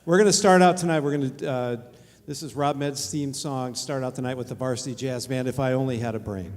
We're going to start out tonight. This is Rob Med's theme song. Start out tonight with the Varsity Jazz Band, If I Only Had a Brain.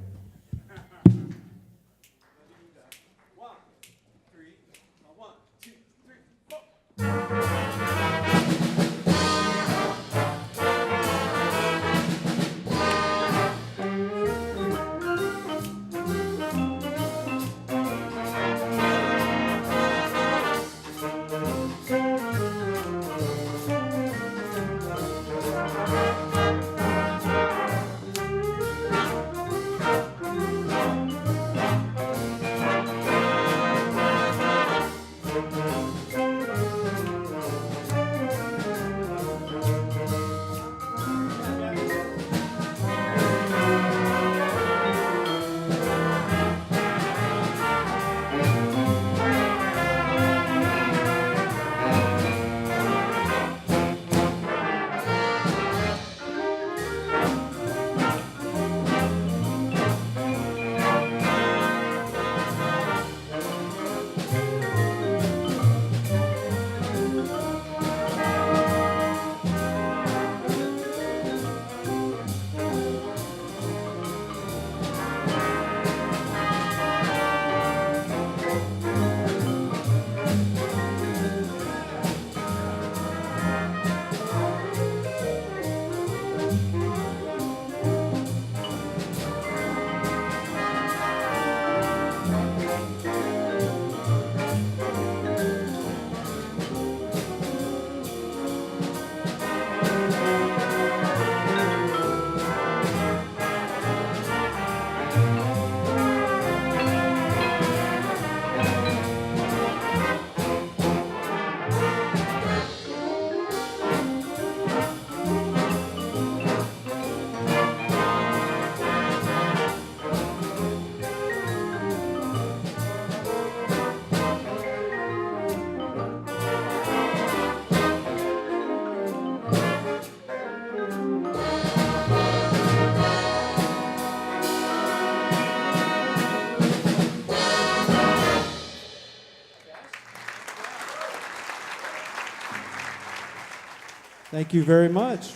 Thank you very much.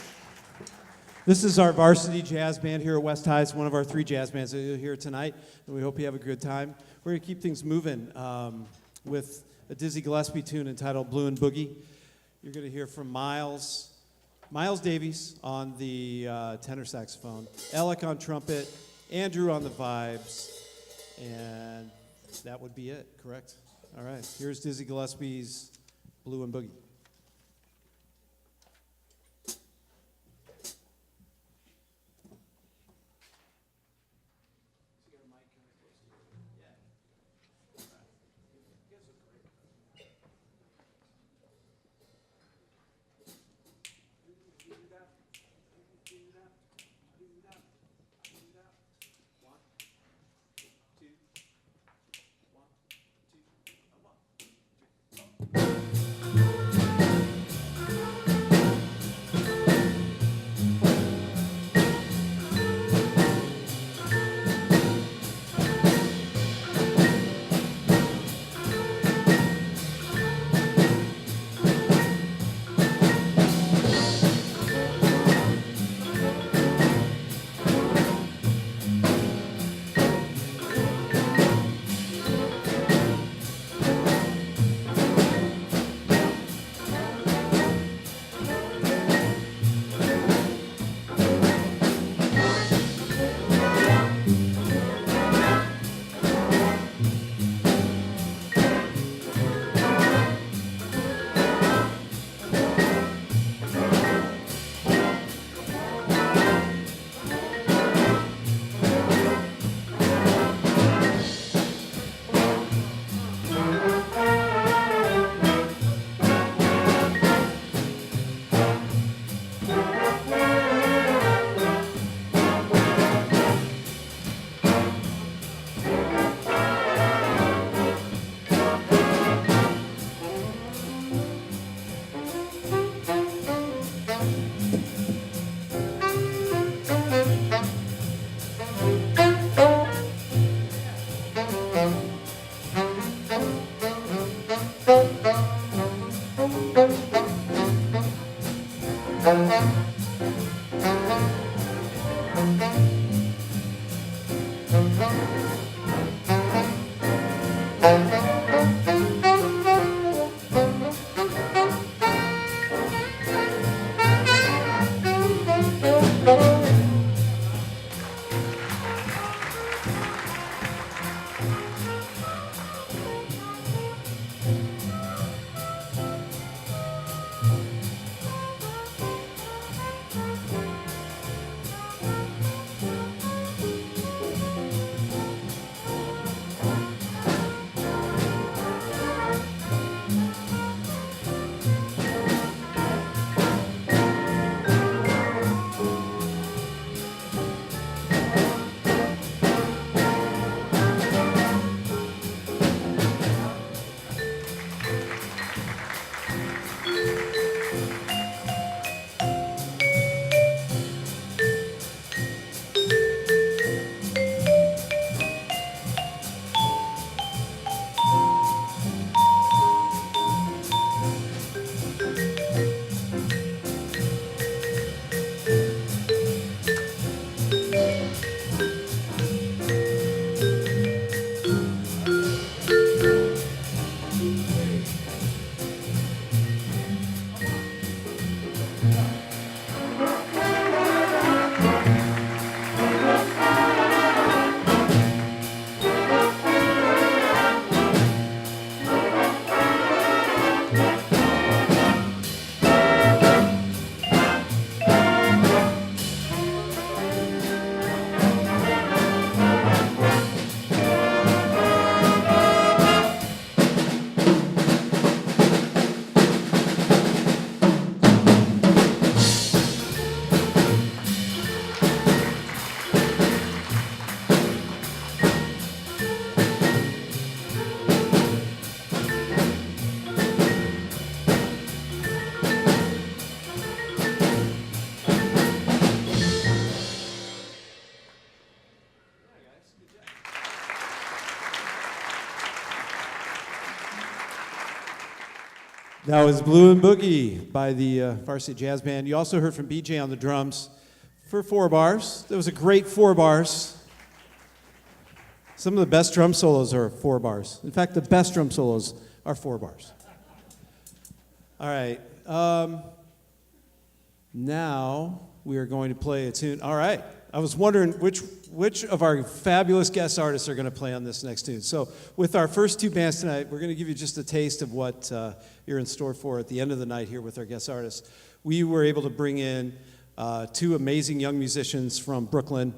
This is our varsity jazz band here at West High. It's one of our 3 jazz bands that you'll hear tonight, and we hope you have a good time. We're going to keep things moving with a Dizzy Gillespie tune entitled Blue and Boogie. You're going to hear from Miles Davies on the tenor saxophone, Alec on trumpet, Andrew on the vibes, and that would be it, correct? All right, here's Dizzy Gillespie's Blue and Boogie. That was Blue and Boogie by the Varsity Jazz Band. You also heard from BJ on the drums for 4 bars. That was a great 4 bars. Some of the best drum solos are 4 bars. In fact, the best drum solos are 4 bars. All right. Now we are going to play a tune. All right. I was wondering which of our fabulous guest artists are going to play on this next tune. So with our first 2 bands tonight, we're going to give you just a taste of what you're in store for at the end of the night here with our guest artists. We were able to bring in 2 amazing young musicians from Brooklyn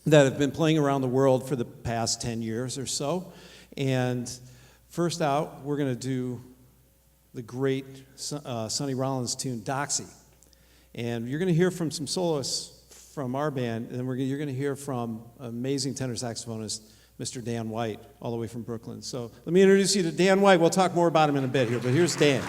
that have been playing around the world for the past 10 years or so. And first out, we're going to do the great Sonny Rollins tune, Doxy. And you're going to hear from some soloists from our band, and then you're going to hear from amazing tenor saxophonist, Mr. Dan White, all the way from Brooklyn. So let me introduce you to Dan White. We'll talk more about him in a bit here, but here's Dan.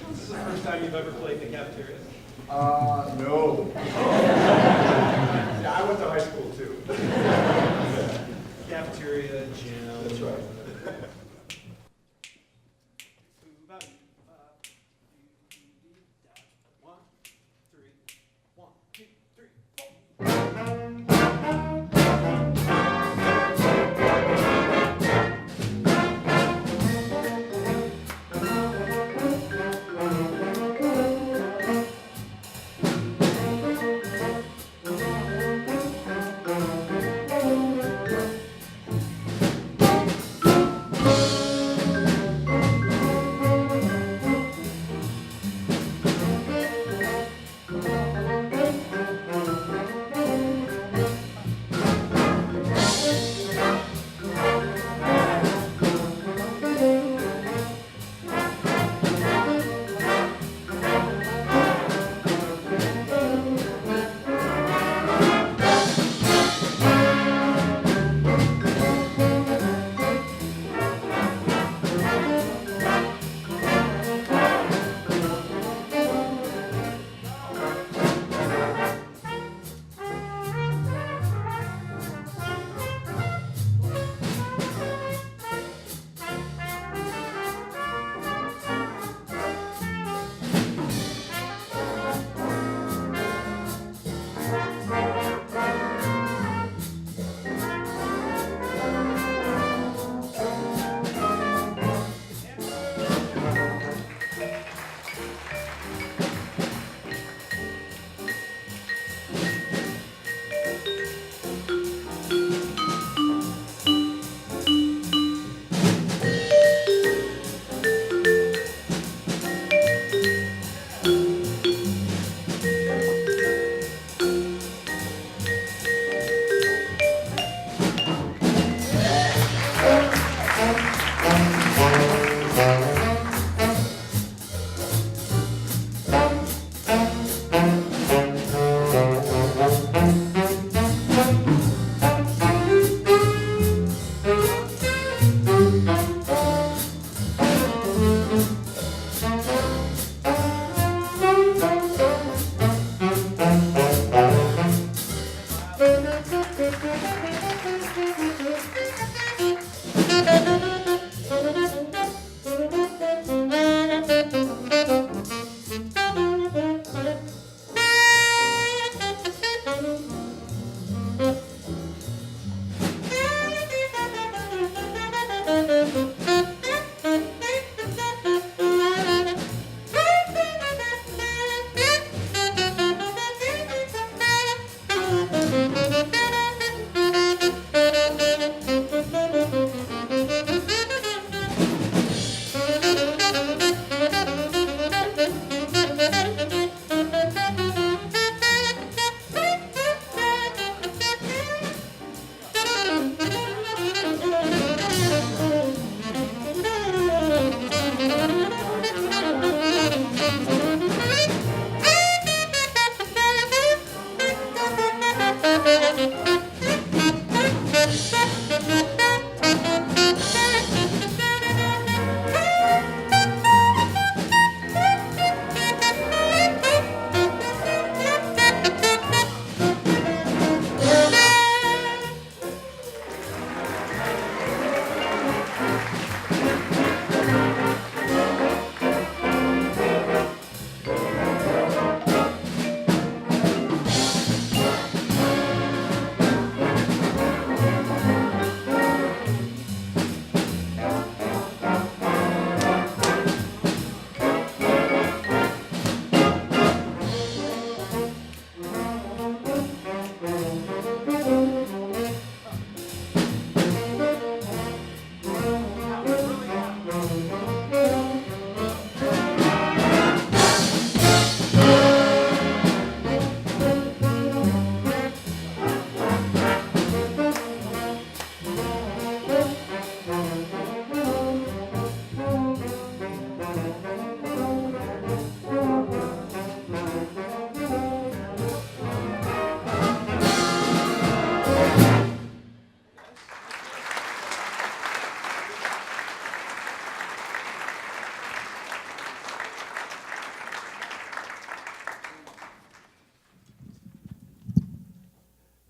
This is the first time you've ever played in the cafeteria? No. Yeah, I went to high school too. Cafeteria, gym. That's right.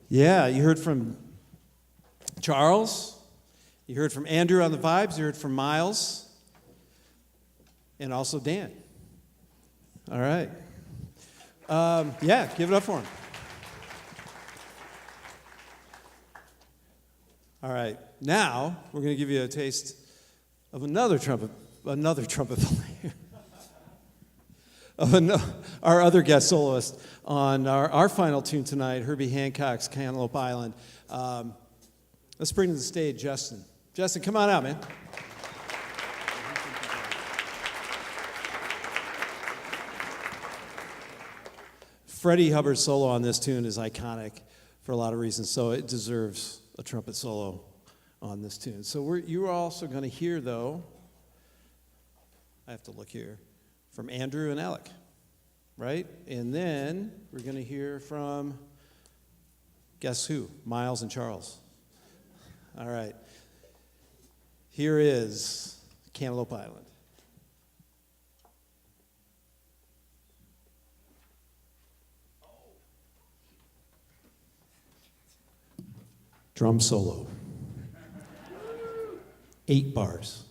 Yeah, you heard from Charles. You heard from Andrew on the vibes. You heard from Miles. And also Dan. All right. Yeah, give it up for him. All right. Now, we're going to give you a taste of another trumpet player. Our other guest soloist on our final tune tonight, Herbie Hancock's Cantaloupe Island. Let's bring to the stage Justin. Justin, come on out, man. Freddie Hubbard's solo on this tune is iconic for a lot of reasons, so it deserves a trumpet solo on this tune. So you're also going to hear, though, I have to look here, from Andrew and Alec, right? And then we're going to hear from, guess who? Miles and Charles. All right. Here is Cantaloupe Island. Drum solo. 8 bars.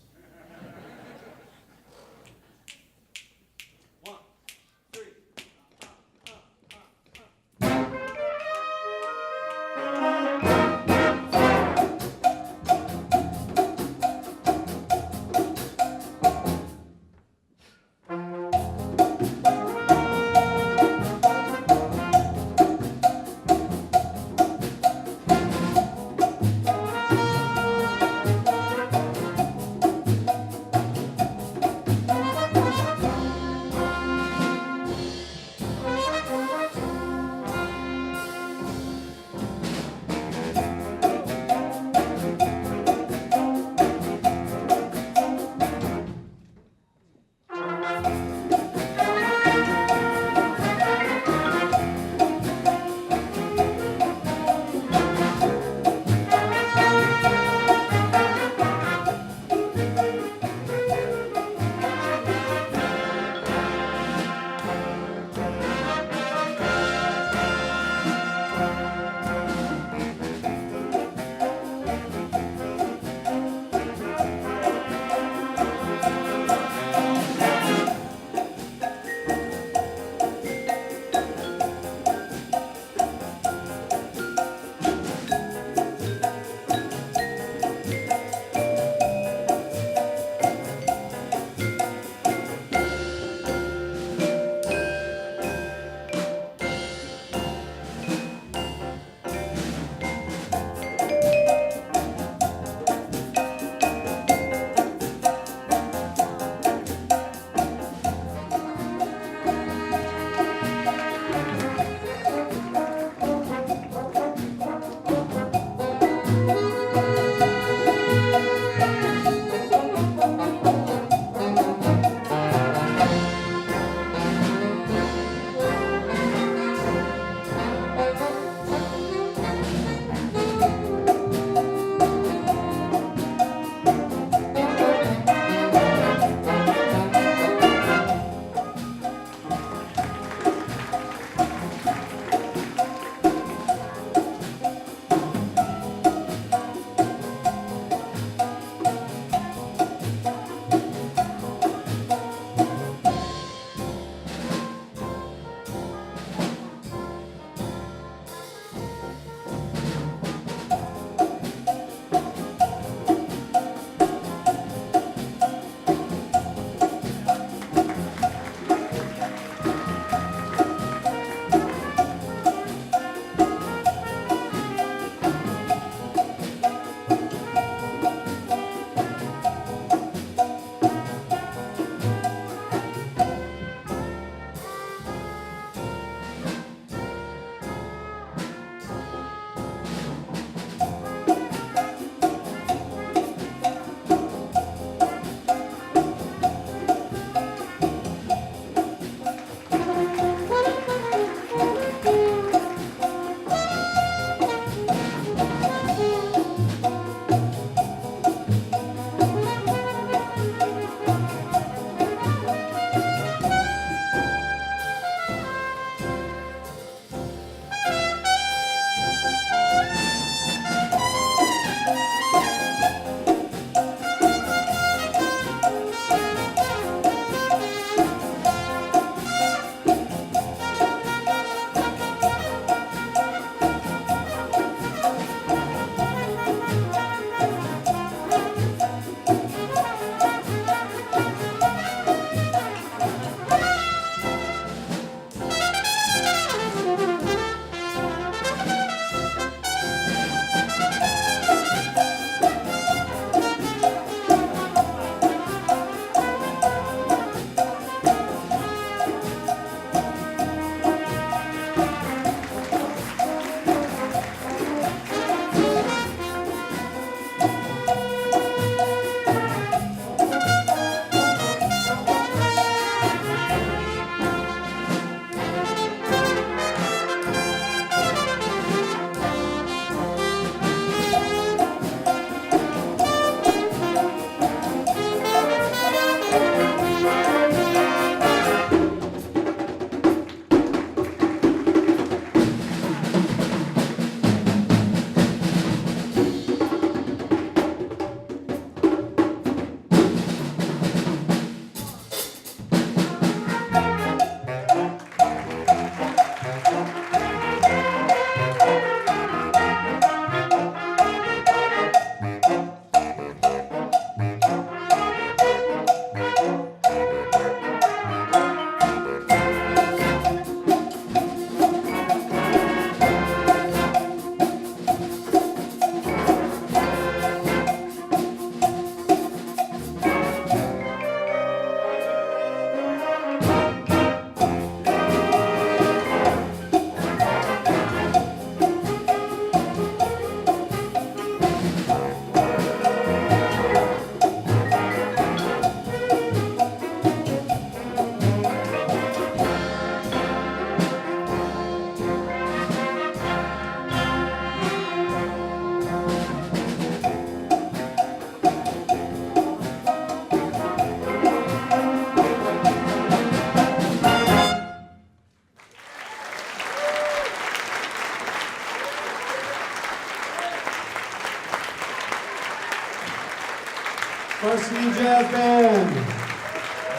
Varsity Jazz Band.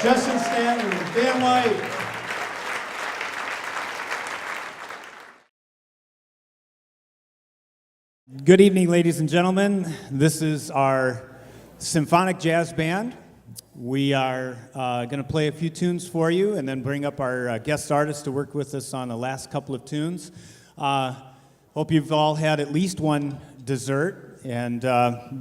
Justin Stanton, Dan White. Good evening, ladies and gentlemen. This is our symphonic jazz band. We are going to play a few tunes for you and then bring up our guest artist to work with us on the last couple of tunes. Hope you've all had at least one dessert and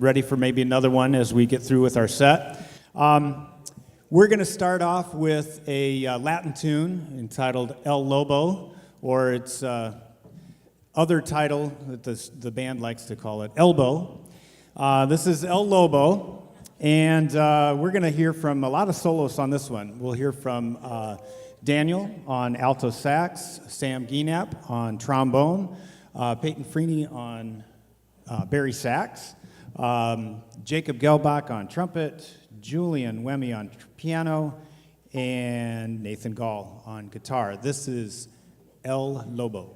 ready for maybe another one as we get through with our set. We're going to start off with a Latin tune entitled El Lobo, or its other title that the band likes to call it, Elbow. This is El Lobo, and we're going to hear from a lot of solos on this one. We'll hear from Daniel on alto sax, Sam Gienap on trombone, Peyton Freeney on bari sax, Jacob Gelbach on trumpet, Julian Wemme on piano, and Nathan Gall on guitar. This is El Lobo.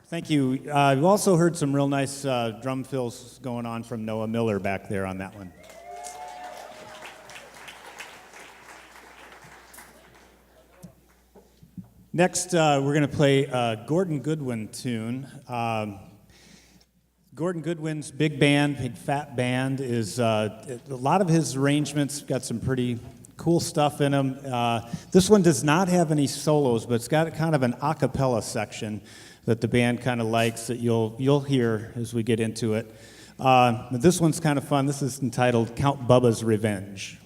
Thank you. We've also heard some real nice drum fills going on from Noah Miller back there on that one. Next, we're going to play a Gordon Goodwin tune. Gordon Goodwin's big band, Big Fat Band, is a lot of his arrangements got some pretty cool stuff in them. This one does not have any solos, but it's got kind of an a cappella section that the band kind of likes that you'll hear as we get into it. But this one's kind of fun. This is entitled Count Bubba's Revenge.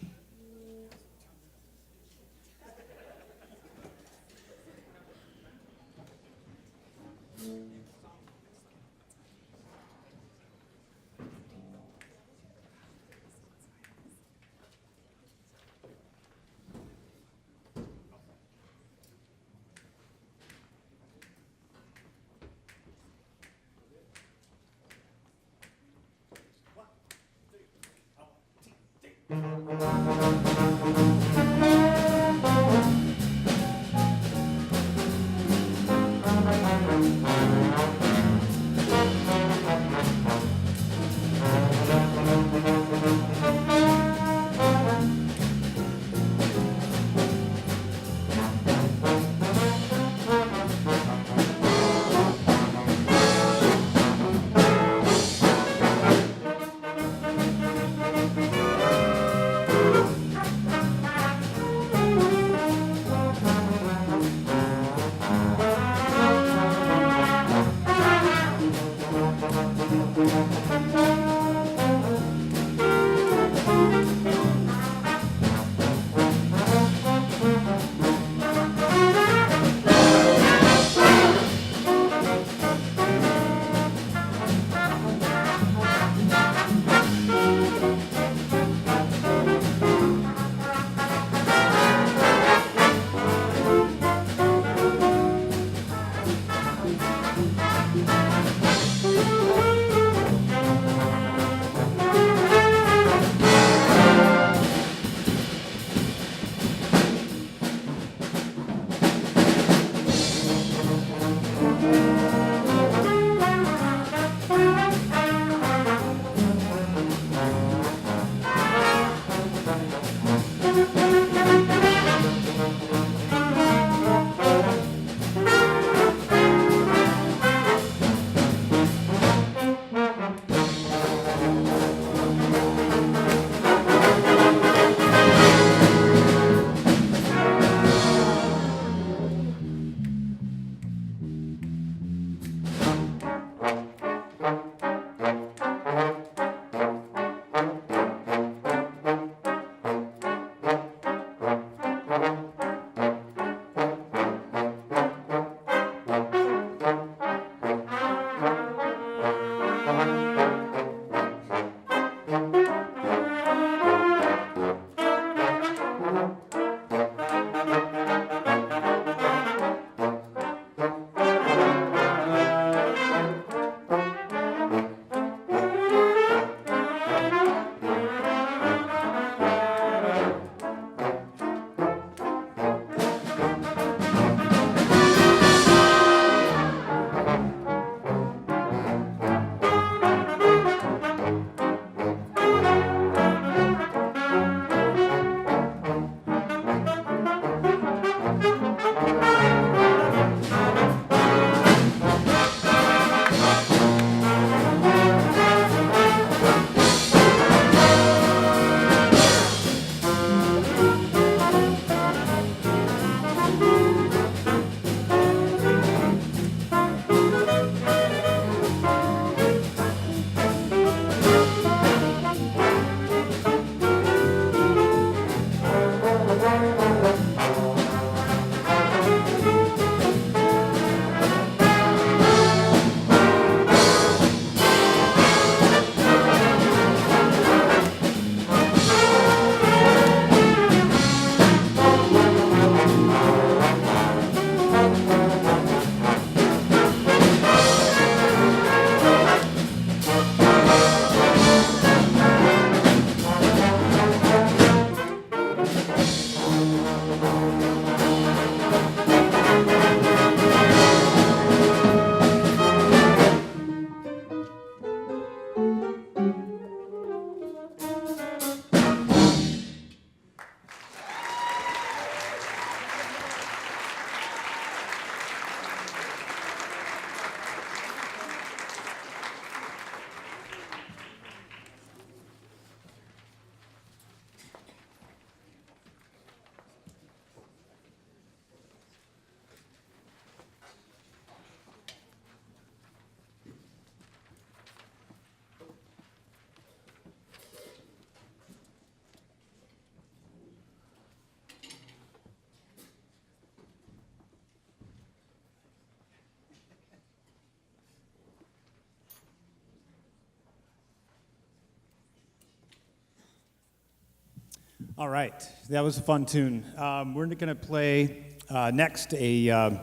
All right, that was a fun tune. We're going to play next a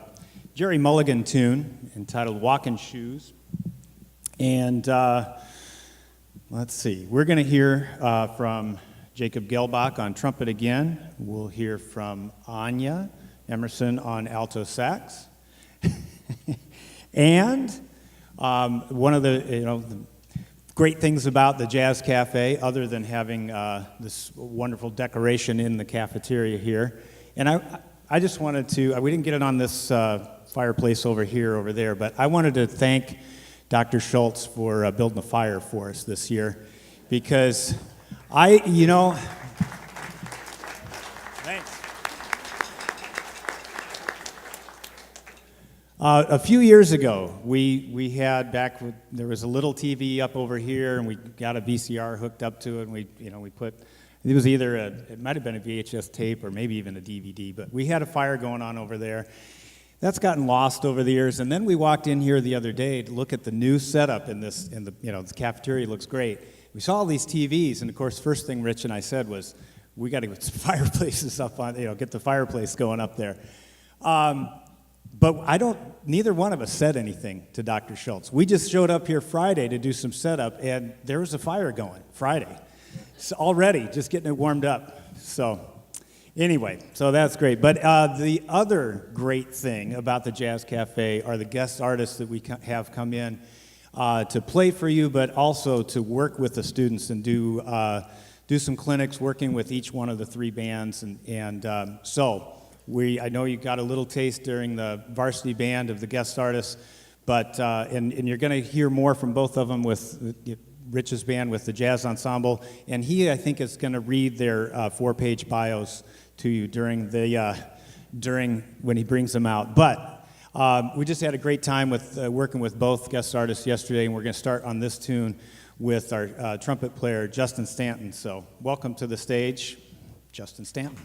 Jerry Mulligan tune entitled Walkin' Shoes. And let's see, we're going to hear from Jacob Gelbach on trumpet again. We'll hear from Anya Emerson on alto sax. And one of the great things about the Jazz Cafe, other than having this wonderful decoration in the cafeteria here, and I just wanted to, we didn't get it on this fireplace over there, but I wanted to thank Dr. Schultz for building a fire for us this year, because thanks. A few years ago, we had there was a little TV up over here, and we got a VCR hooked up to it, and we put, it was either it might have been a VHS tape or maybe even a DVD, but we had a fire going on over there. That's gotten lost over the years, and then we walked in here the other day to look at the new setup in the cafeteria looks great. We saw all these TVs, and of course, first thing Rich and I said was, we got to get some fireplaces up on, get the fireplace going up there. But neither one of us said anything to Dr. Schultz. We just showed up here Friday to do some setup, and there was a fire going Friday. So already, just getting it warmed up. So anyway, so that's great. But the other great thing about the Jazz Cafe are the guest artists that we have come in to play for you, but also to work with the students and do some clinics working with each one of the three bands. So I know you got a little taste during the varsity band of the guest artists, but and you're going to hear more from both of them with Rich's band with the jazz ensemble, and he, I think, is going to read their 4-page bios to you during when he brings them out. But we just had a great time with working with both guest artists yesterday, and we're going to start on this tune with our trumpet player, Justin Stanton. So welcome to the stage, Justin Stanton.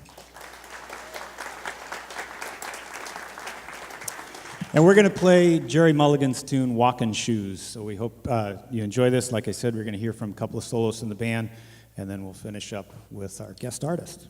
And we're going to play Jerry Mulligan's tune, Walkin' Shoes. So we hope you enjoy this. Like I said, we're going to hear from a couple of soloists in the band, and then we'll finish up with our guest artist.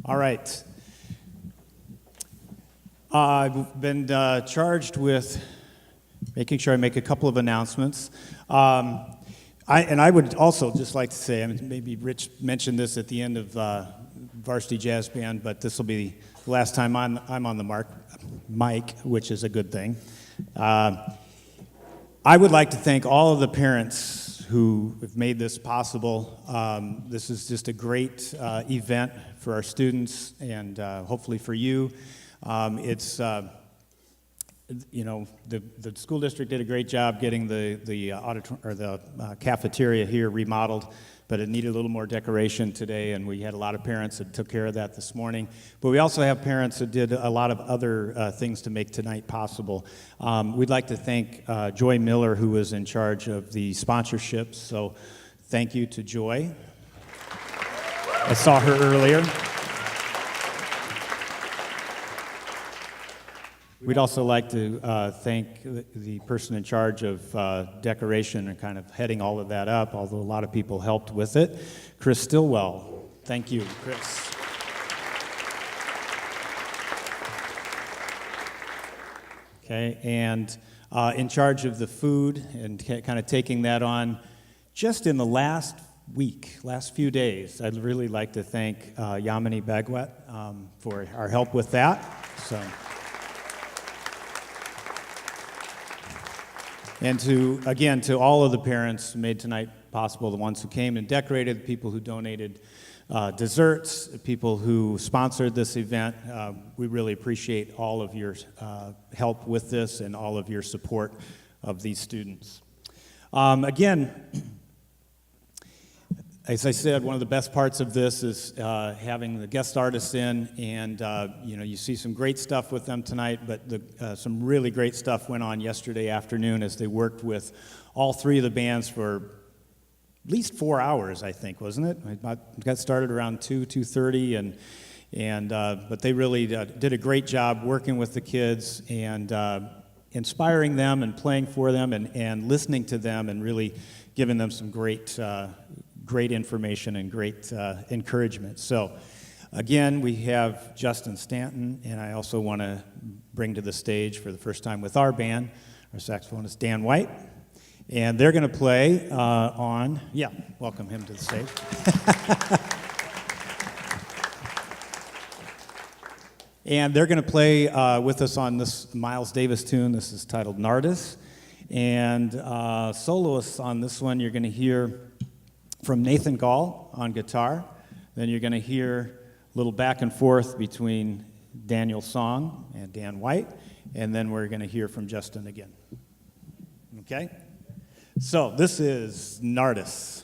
All right. I've been charged with making sure I make a couple of announcements. I would also just like to say, I mean, maybe Rich mentioned this at the end of Varsity Jazz Band, but this will be the last time I'm on the mic, which is a good thing. I would like to thank all of the parents who have made this possible. This is just a great event for our students and hopefully for you. It's you know, the school district did a great job getting the cafeteria here remodeled, but it needed a little more decoration today, and we had a lot of parents that took care of that this morning. But we also have parents that did a lot of other things to make tonight possible. We'd like to thank Joy Miller, who was in charge of the sponsorships. So thank you to Joy. I saw her earlier. We'd also like to thank the person in charge of decoration and kind of heading all of that up, although a lot of people helped with it. Chris Stillwell. Thank you, Chris. Okay, and in charge of the food and kind of taking that on just in the last few days, I'd really like to thank Yamini Bagwet for our help with that. So. And to all of the parents who made tonight possible, the ones who came and decorated, the people who donated desserts, the people who sponsored this event, we really appreciate all of your help with this and all of your support of these students. Again, as I said, one of the best parts of this is having the guest artists in, and you see some great stuff with them tonight, but some really great stuff went on yesterday afternoon as they worked with all three of the bands for at least 4 hours, I think, wasn't it? I got started around 2:30, but they really did a great job working with the kids and inspiring them and playing for them and listening to them and really giving them some great information and great encouragement. So, again, we have Justin Stanton, and I also want to bring to the stage for the first time with our band, our saxophonist Dan White, and they're going to play welcome him to the stage. And they're going to play with us on this Miles Davis tune. This is titled Nardis, and soloists on this one you're going to hear from Nathan Gall on guitar. Then you're going to hear a little back and forth between Daniel Song and Dan White, and then we're going to hear from Justin again. Okay? So this is Nardis.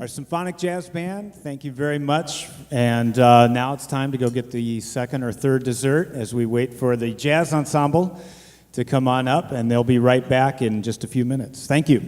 our symphonic jazz band, thank you very much. And now it's time to go get the second or third dessert as we wait for the jazz ensemble to come on up, and they'll be right back in just a few minutes. Thank you.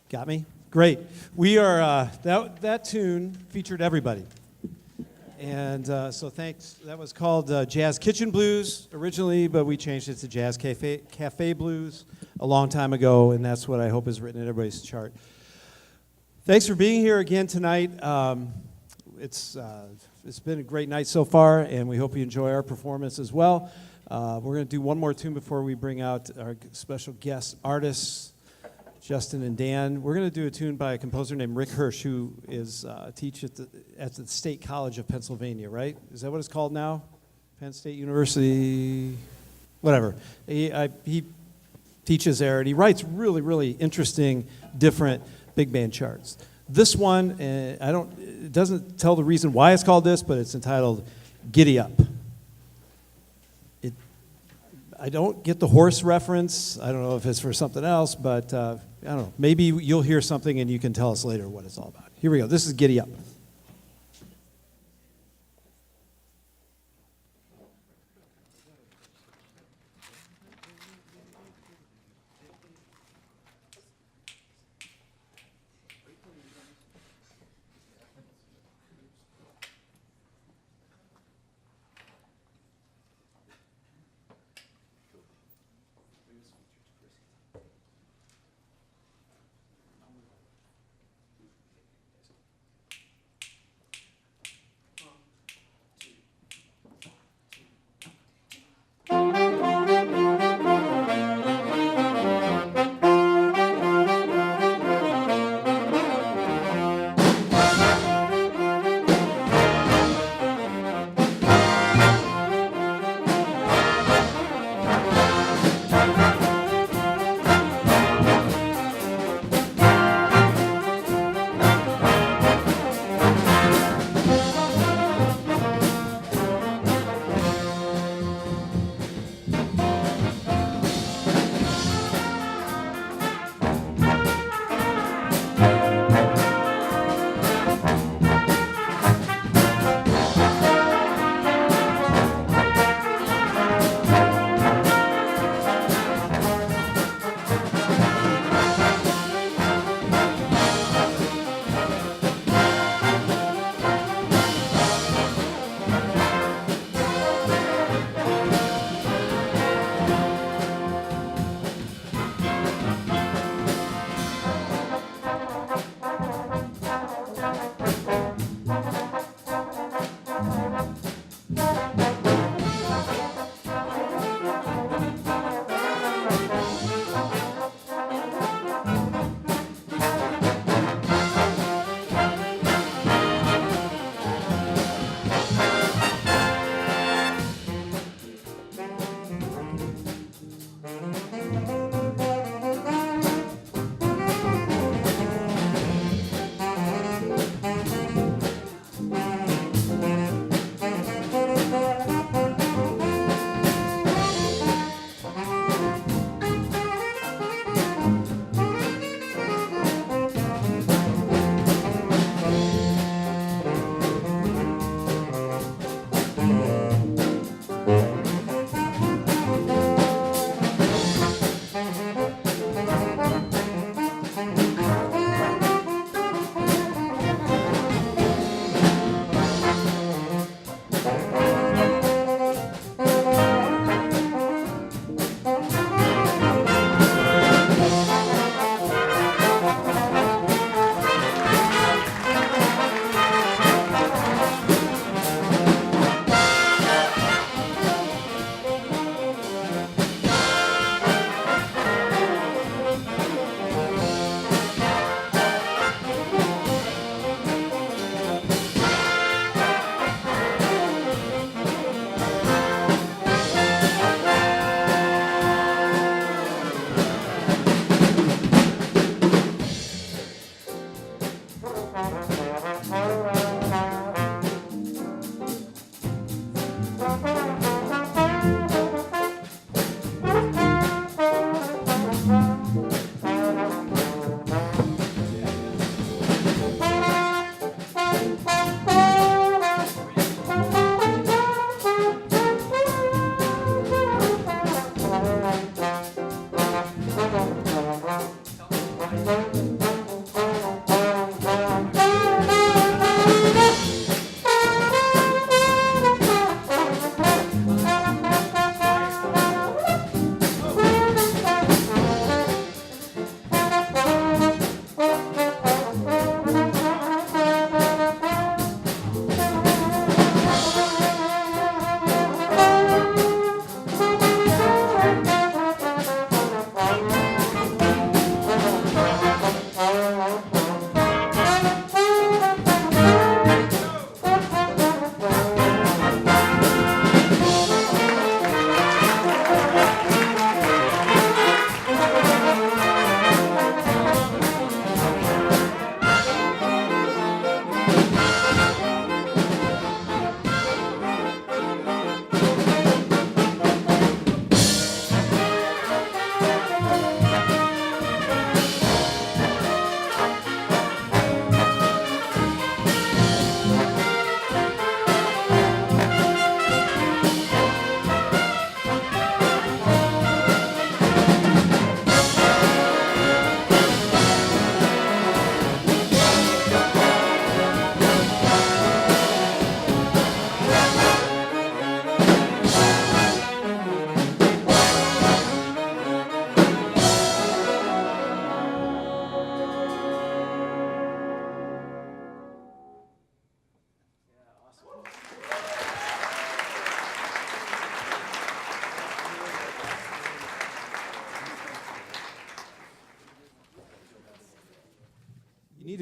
Got me? Great. We are, that tune featured everybody. And so thanks. That was called Jazz Kitchen Blues originally, but we changed it to Jazz Cafe Blues a long time ago, and that's what I hope is written in everybody's chart. Thanks for being here again tonight. It's been a great night so far, and we hope you enjoy our performance as well. We're going to do one more tune before we bring out our special guest artists, Justin and Dan. We're going to do a tune by a composer named Rick Hirsch, who is teach at the State College of Pennsylvania, right? Is that what it's called now? Penn State University, whatever. He teaches there, and he writes really, really interesting, different big band charts. This one, it doesn't tell the reason why it's called this, but it's entitled Giddy Up. I don't get the horse reference. I don't know if it's for something else, but I don't know. Maybe you'll hear something and you can tell us later what it's all about. Here we go. This is Giddy Up.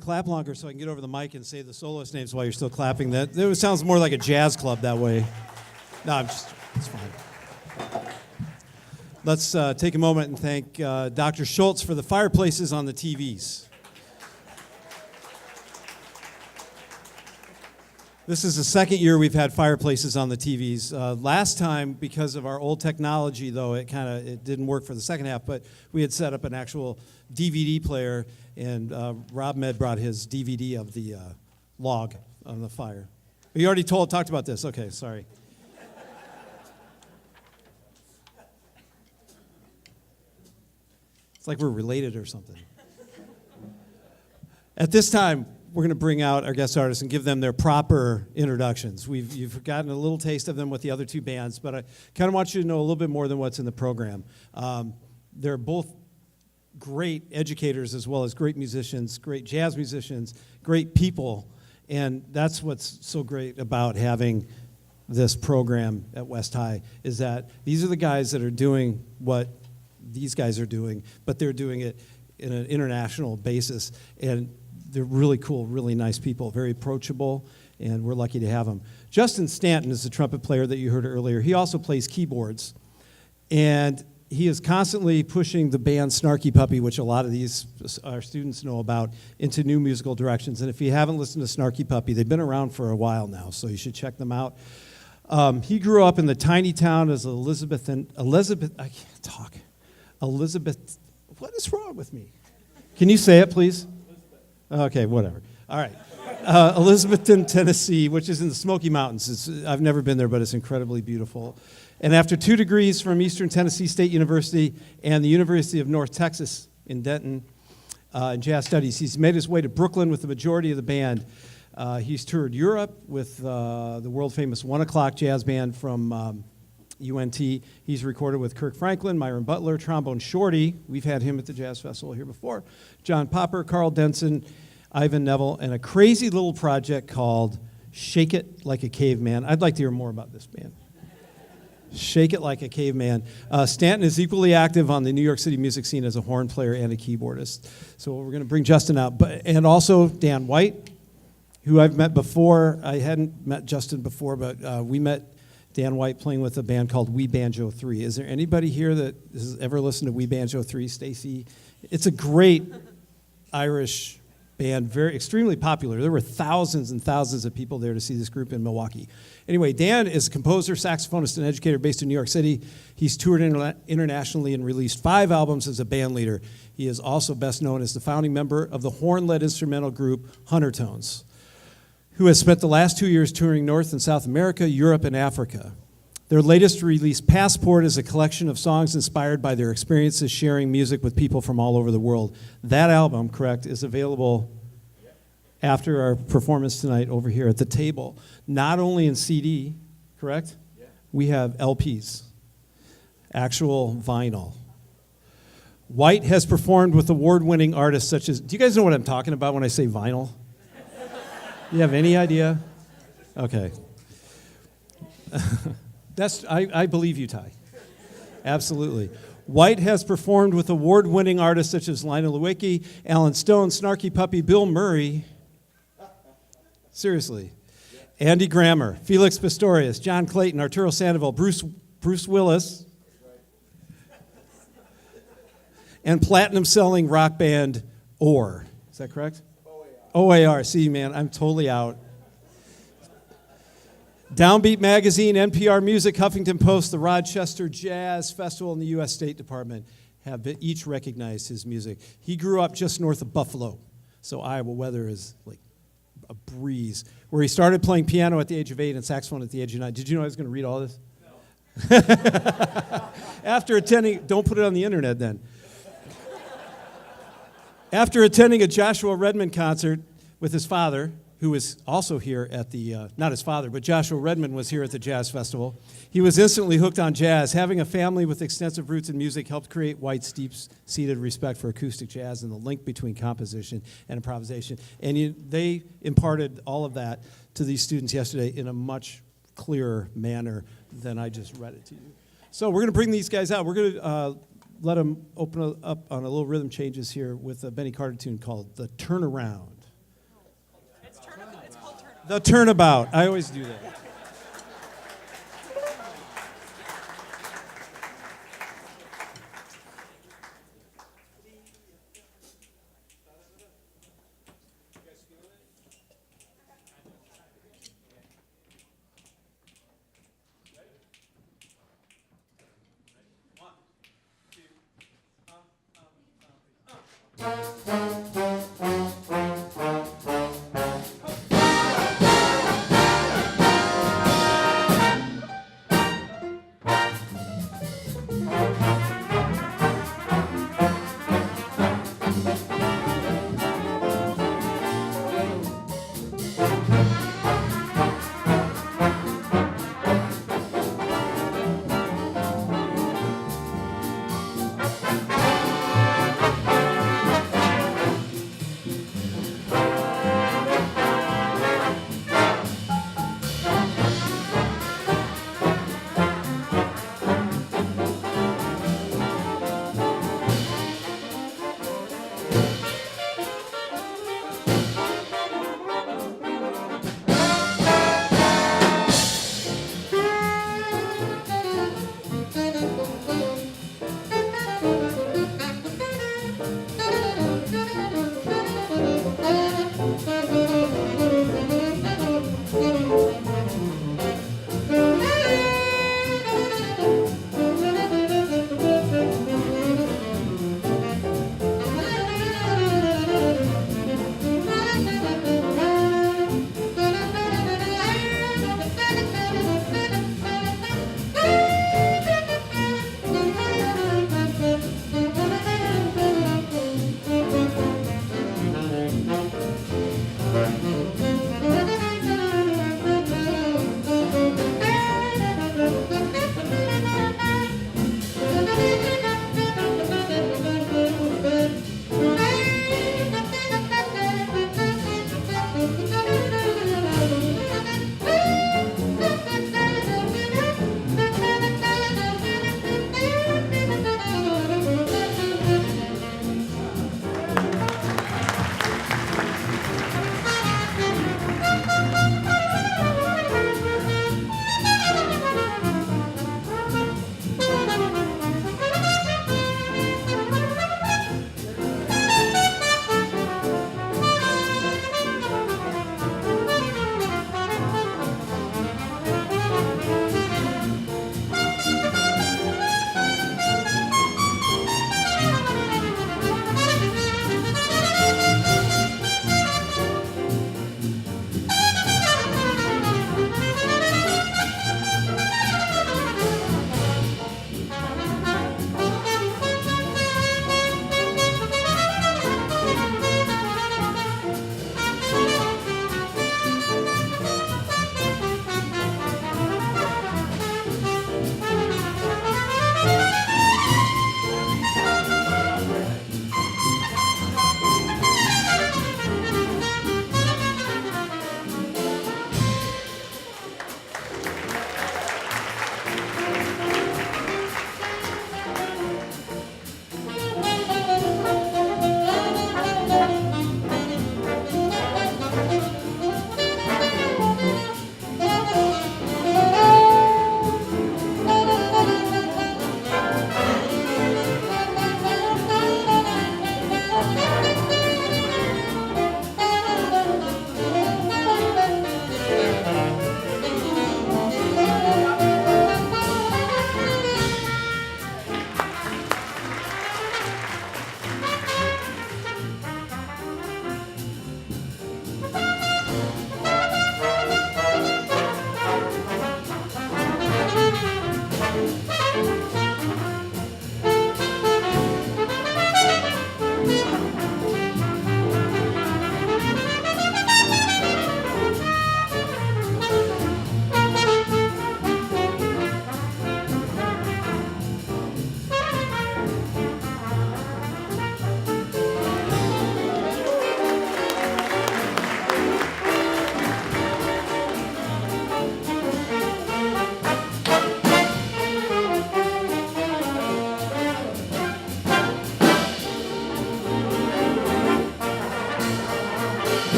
clap longer so I can get over the mic and say the soloist names while you're still clapping. That it sounds more like a jazz club that way. No, it's fine. Let's take a moment and thank Dr. Schultz for the fireplaces on the TVs. This is the second year we've had fireplaces on the TVs. Last time, because of our old technology, though, it didn't work for the second half, but we had set up an actual DVD player, and Rob Med brought his DVD of the log on the fire. You already talked about this. Okay, sorry. It's like we're related or something. At this time, we're going to bring out our guest artists and give them their proper introductions. You've gotten a little taste of them with the other two bands, but I kind of want you to know a little bit more than what's in the program. They're both great educators as well as great musicians, great jazz musicians, great people, and that's what's so great about having this program at West High, is that these are the guys that are doing what these guys are doing, but they're doing it in an international basis, and they're really cool, really nice people, very approachable, and we're lucky to have them. Justin Stanton is the trumpet player that you heard earlier. He also plays keyboards, and he is constantly pushing the band Snarky Puppy, which a lot of our students know about, into new musical directions. And if you haven't listened to Snarky Puppy, they've been around for a while now, so you should check them out. He grew up in the tiny town as Elizabeth, I can't talk. Elizabeth, what is wrong with me? Can you say it, please? Okay, whatever. All right. Elizabethton, Tennessee, which is in the Smoky Mountains. I've never been there, but it's incredibly beautiful. And after 2 degrees from Eastern Tennessee State University and the University of North Texas in Denton in jazz studies, he's made his way to Brooklyn with the majority of the band. He's toured Europe with the world-famous 1 O'Clock Jazz Band from UNT. He's recorded with Kirk Franklin, Myron Butler, Trombone Shorty. We've had him at the Jazz Festival here before. John Popper, Carl Denson, Ivan Neville, and a crazy little project called Shake It Like a Caveman. I'd like to hear more about this band. Shake It Like a Caveman. Stanton is equally active on the New York City music scene as a horn player and a keyboardist. So we're going to bring Justin out. And also Dan White, who I've met before. I hadn't met Justin before, but we met Dan White playing with a band called We Banjo 3. Is there anybody here that has ever listened to We Banjo 3? Stacy? It's a great Irish band, extremely popular. There were thousands and thousands of people there to see this group in Milwaukee. Anyway, Dan is a composer, saxophonist, and educator based in New York City. He's toured internationally and released 5 albums as a band leader. He is also best known as the founding member of the horn-led instrumental group Hunter Tones, who has spent the last 2 years touring North and South America, Europe, and Africa. Their latest release, Passport, is a collection of songs inspired by their experiences sharing music with people from all over the world. That album, correct, is available after our performance tonight over here at the table. Not only in CD, correct? Yeah. We have LPs, actual vinyl. White has performed with award-winning artists such as, do you guys know what I'm talking about when I say vinyl? You have any idea? Okay. I believe you, Ty. Absolutely. White has performed with award-winning artists such as Lionel Lewicki, Alan Stone, Snarky Puppy, Bill Murray. Seriously. Andy Grammer, Felix Pistorius, John Clayton, Arturo Sandoval, Bruce Willis, and platinum-selling rock band OR. Is that correct? OAR. See, man, I'm totally out. Downbeat Magazine, NPR Music, Huffington Post, the Rochester Jazz Festival, and the U.S. State Department have each recognized his music. He grew up just north of Buffalo, so Iowa weather is like a breeze, where he started playing piano at the age of 8 and saxophone at the age of 9. Did you know I was going to read all this? No. After attending, don't put it on the internet then. After attending a Joshua Redman concert with his father, who was also here at the, not his father, but Joshua Redman was here at the Jazz Festival. He was instantly hooked on jazz. Having a family with extensive roots in music helped create White's deep-seated respect for acoustic jazz and the link between composition and improvisation. And they imparted all of that to these students yesterday in a much clearer manner than I just read it to you. So we're going to bring these guys out. We're going to let them open up on a little rhythm changes here with a Benny Carter tune called The Turnaround. The turnabout. I always do that.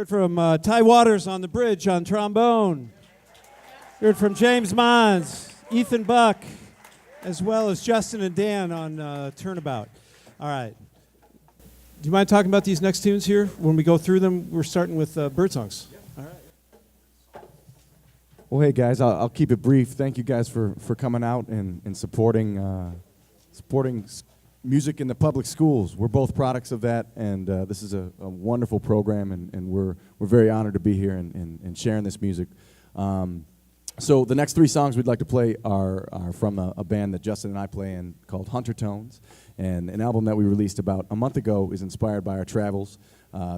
Heard from Ty Waters on the bridge on trombone. Heard from James Mons, Ethan Buck, as well as Justin and Dan on Turnabout. All right. Do you mind talking about these next tunes here? When we go through them, we're starting with Birdsongs. All right. Well, hey guys, I'll keep it brief. Thank you guys for coming out and supporting music in the public schools. We're both products of that, and this is a wonderful program, and we're very honored to be here and sharing this music. So the next 3 songs we'd like to play are from a band that Justin and I play in called Hunter Tones, and an album that we released about a month ago is inspired by our travels.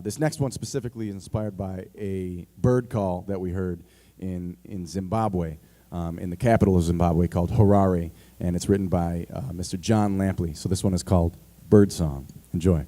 This next one specifically is inspired by a bird call that we heard in Zimbabwe, in the capital of Zimbabwe, called Harare, and it's written by Mr. John Lampley. So this one is called Bird Song. Enjoy.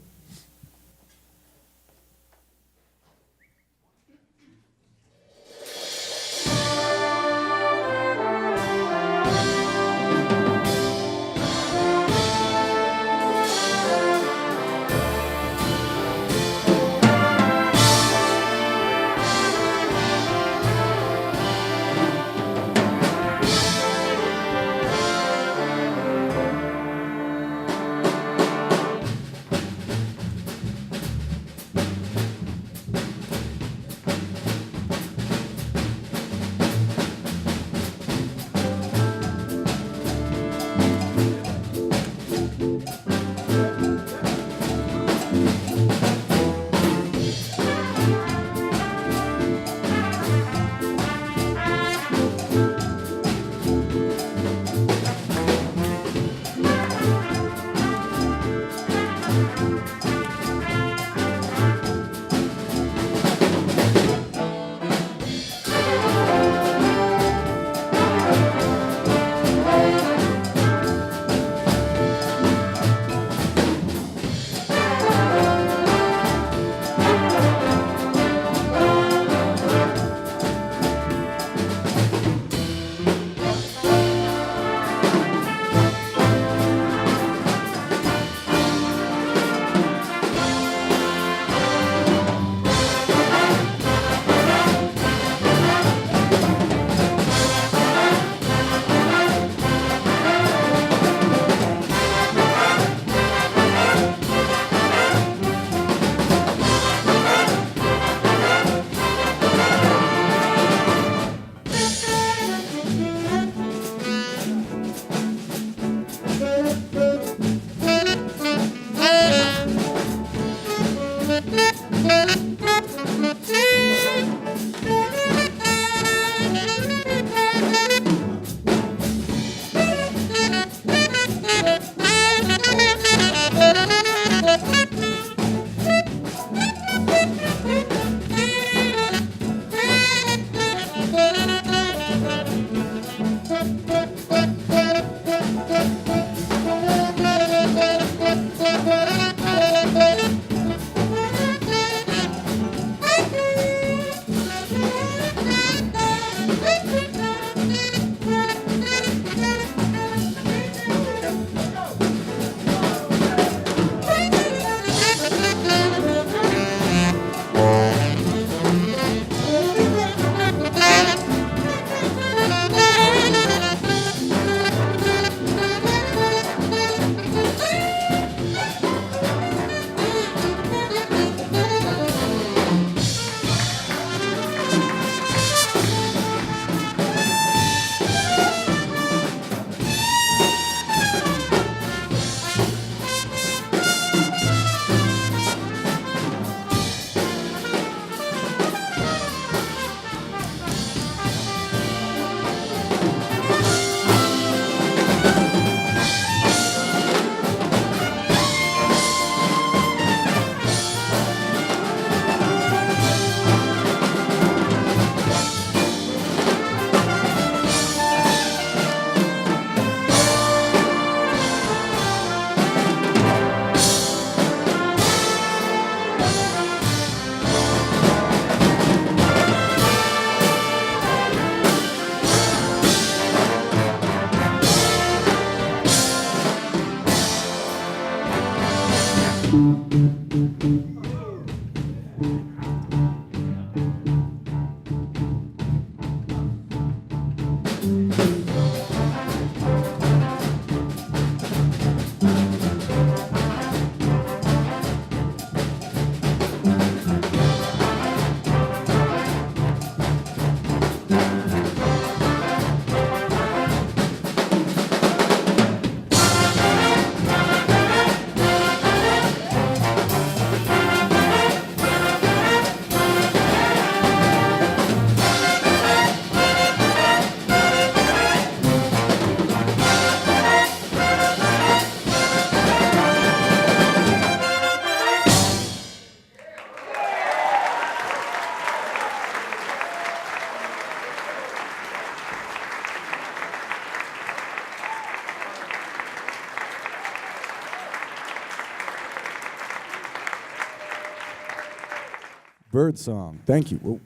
Bird song. Thank you.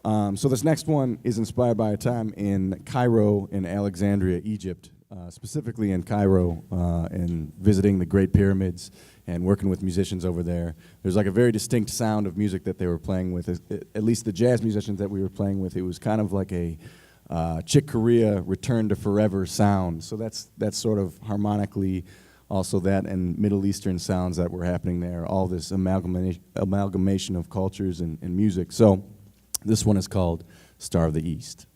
So this next one is inspired by a time in Cairo in Alexandria, Egypt, specifically in Cairo, and visiting the Great Pyramids and working with musicians over there. There's like a very distinct sound of music that they were playing with. At least the jazz musicians that we were playing with, it was kind of like a Chick Corea Return to Forever sound. So that's sort of harmonically also that and Middle Eastern sounds that were happening there, all this amalgamation of cultures and music. So this one is called Star of the East.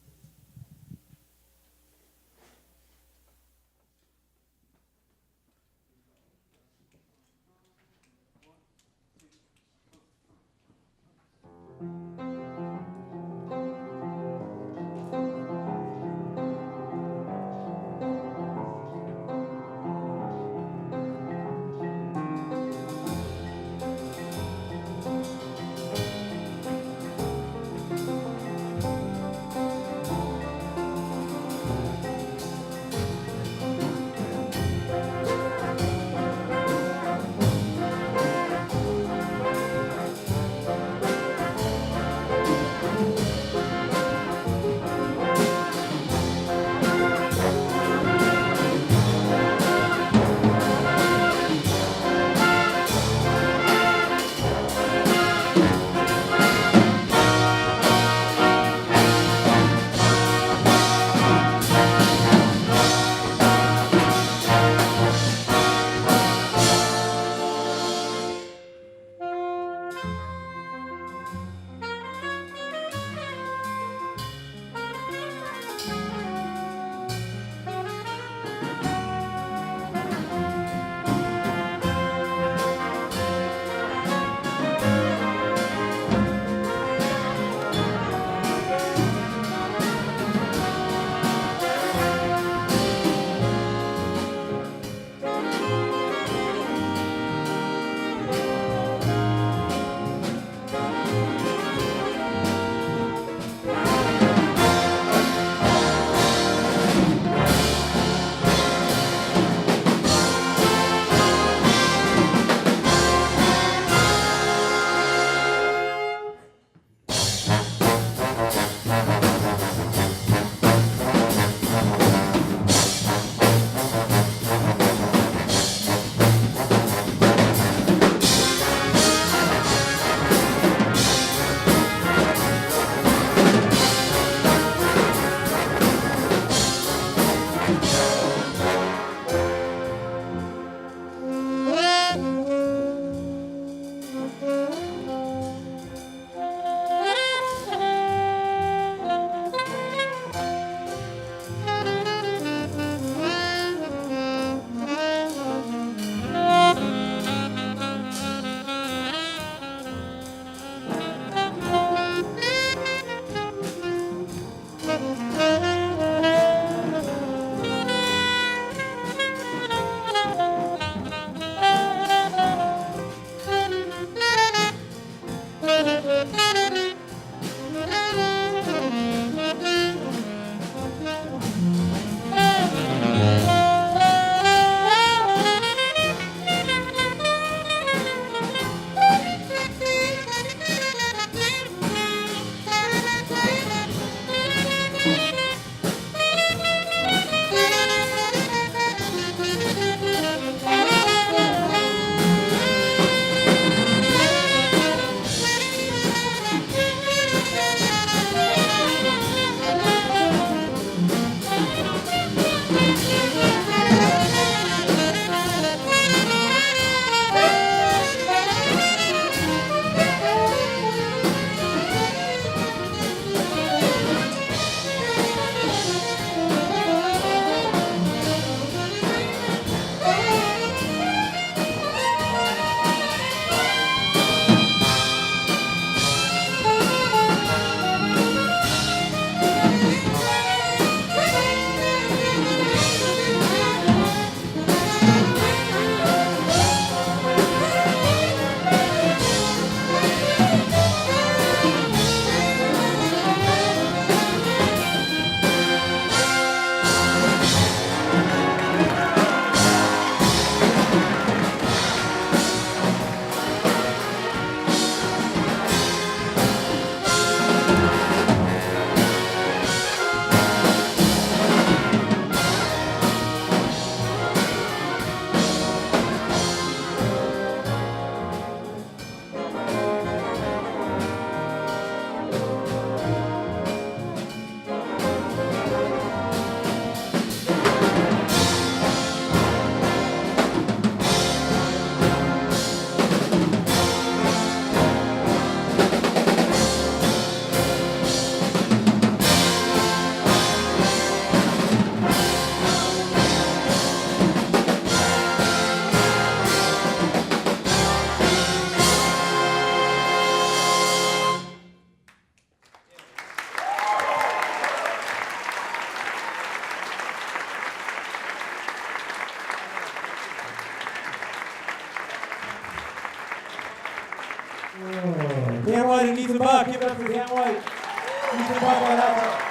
White and Ethan Buck. Give it up for Dan White. Ethan Buck on that.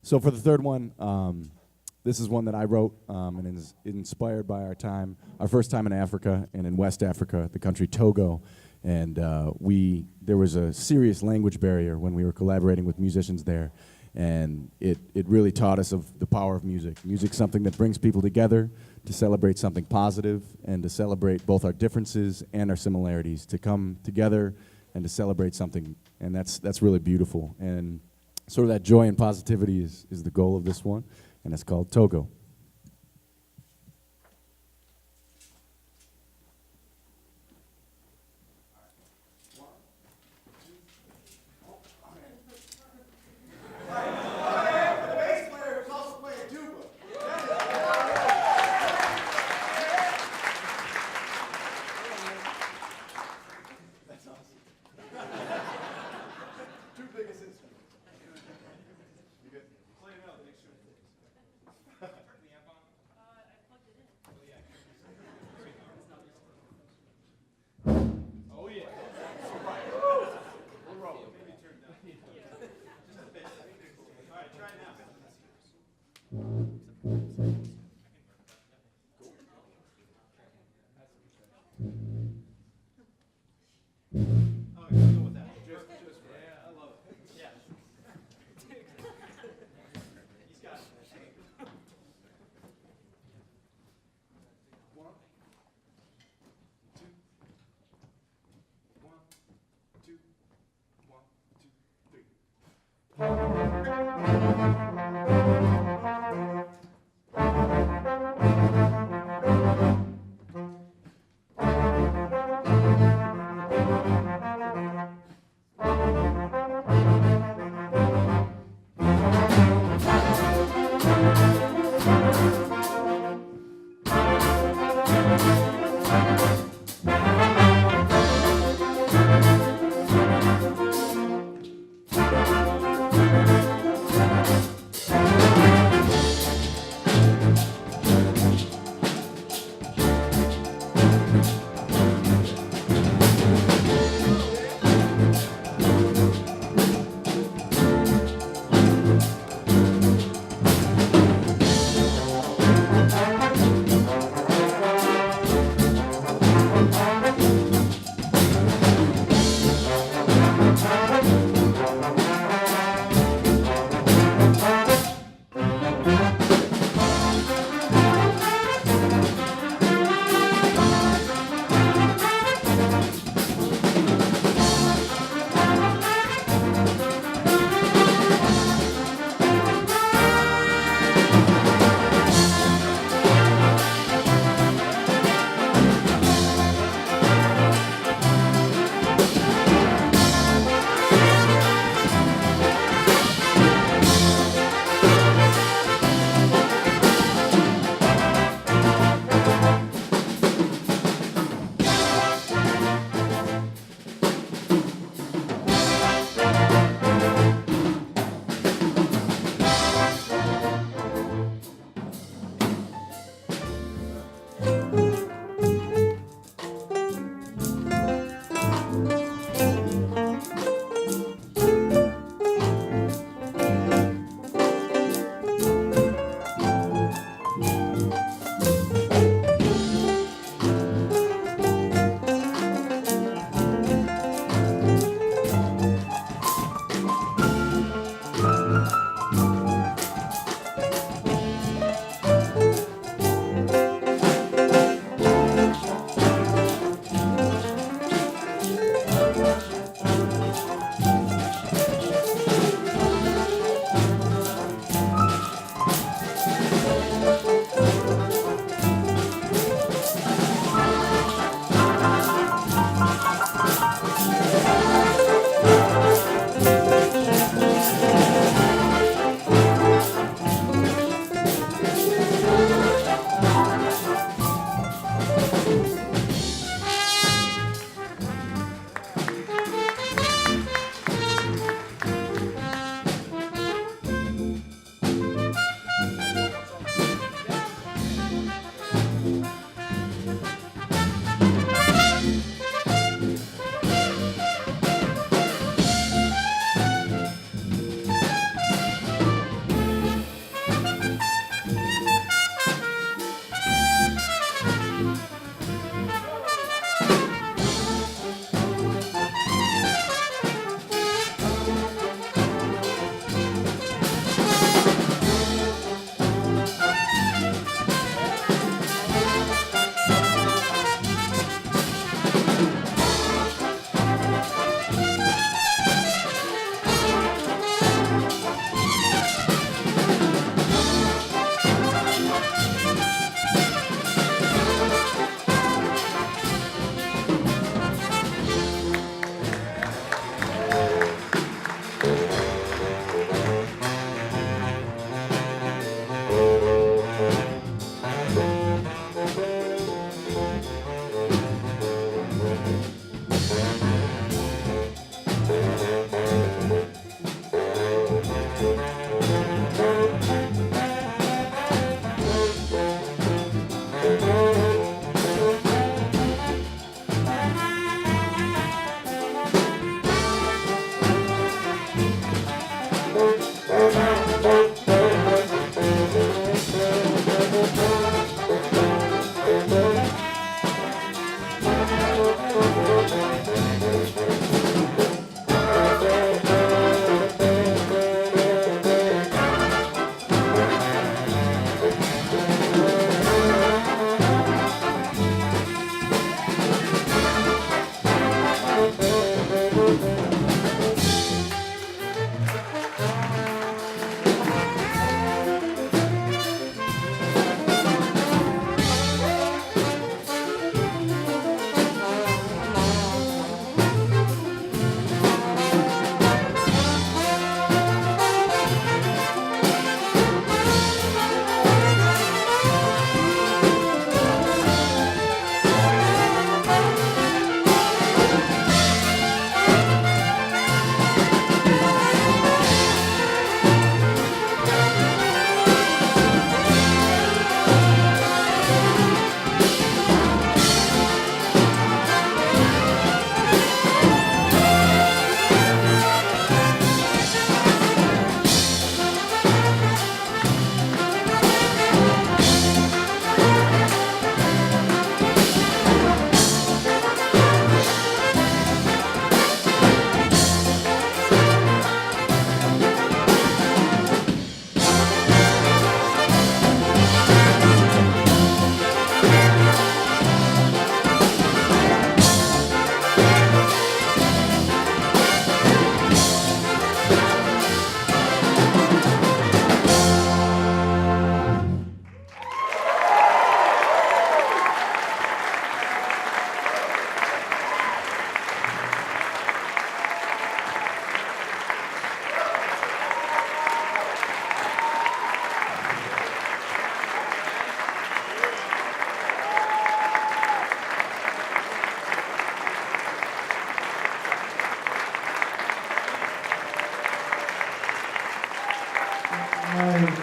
So for the third one, this is one that I wrote and is inspired by our first time in Africa and in West Africa, the country Togo. And there was a serious language barrier when we were collaborating with musicians there. And it really taught us of the power of music. Music's something that brings people together to celebrate something positive and to celebrate both our differences and our similarities, to come together and to celebrate something. And that's really beautiful. And sort of that joy and positivity is the goal of this one, and it's called Togo.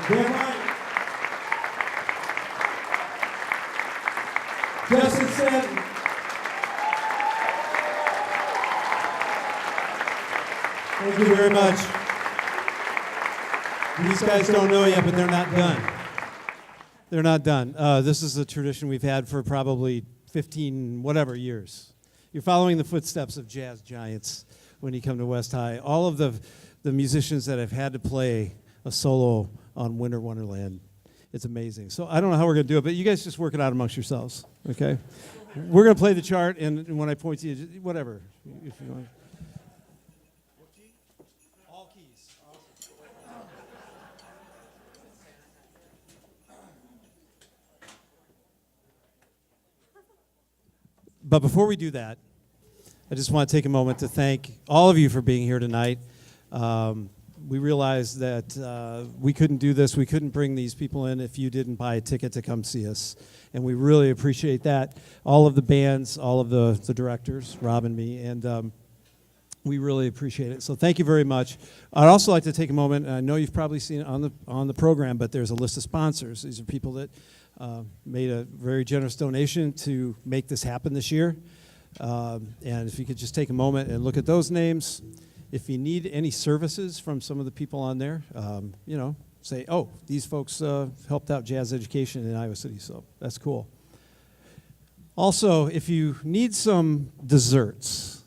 Dan White. Justin Stanton. Thank you very much. These guys don't know yet, but they're not done. They're not done. This is a tradition we've had for probably 15 whatever years. You're following the footsteps of jazz giants when you come to West High. All of the musicians that have had to play a solo on Winter Wonderland, it's amazing. So I don't know how we're going to do it, but you guys just work it out amongst yourselves, okay? We're going to play the chart, and when I point to you, whatever, if you want. All keys. But before we do that, I just want to take a moment to thank all of you for being here tonight. We realized that we couldn't do this, we couldn't bring these people in if you didn't buy a ticket to come see us. And we really appreciate that. All of the bands, all of the directors, Rob and me, and we really appreciate it. So thank you very much. I'd also like to take a moment, and I know you've probably seen it on the program, but there's a list of sponsors. These are people that made a very generous donation to make this happen this year. And if you could just take a moment and look at those names. If you need any services from some of the people on there, you know, say, oh, these folks helped out jazz education in Iowa City, so that's cool. Also, if you need some desserts,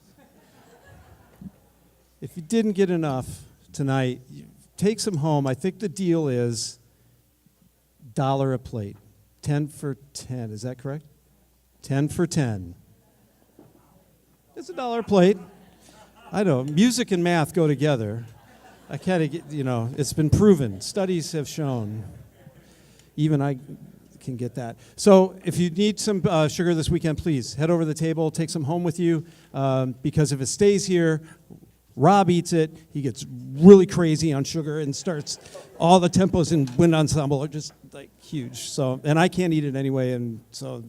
if you didn't get enough tonight, take some home. I think the deal is $1 a plate, 10 for 10. Is that correct? 10 for 10. It's $1 a plate. I know, music and math go together. I can't get, you know, it's been proven. Studies have shown. Even I can get that. So if you need some sugar this weekend, please head over to the table, take some home with you, because if it stays here, Rob eats it, he gets really crazy on sugar and starts, all the tempos in wind ensemble are just like huge. So, and I can't eat it anyway, and so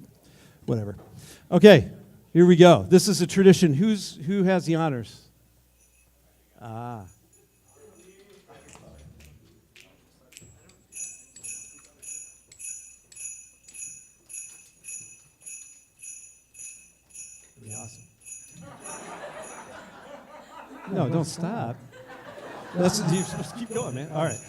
whatever. Okay, here we go. This is a tradition. Who has the honors? Ah. Be awesome. No, don't stop. You're supposed to keep going, man. All right.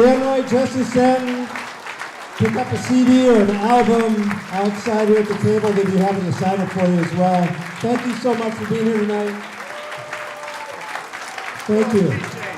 Dan Roy, Justin Stanton, pick up a CD or an album outside here at the table. They'll be having a sign up for you as well. Thank you so much for being here tonight. Thank you.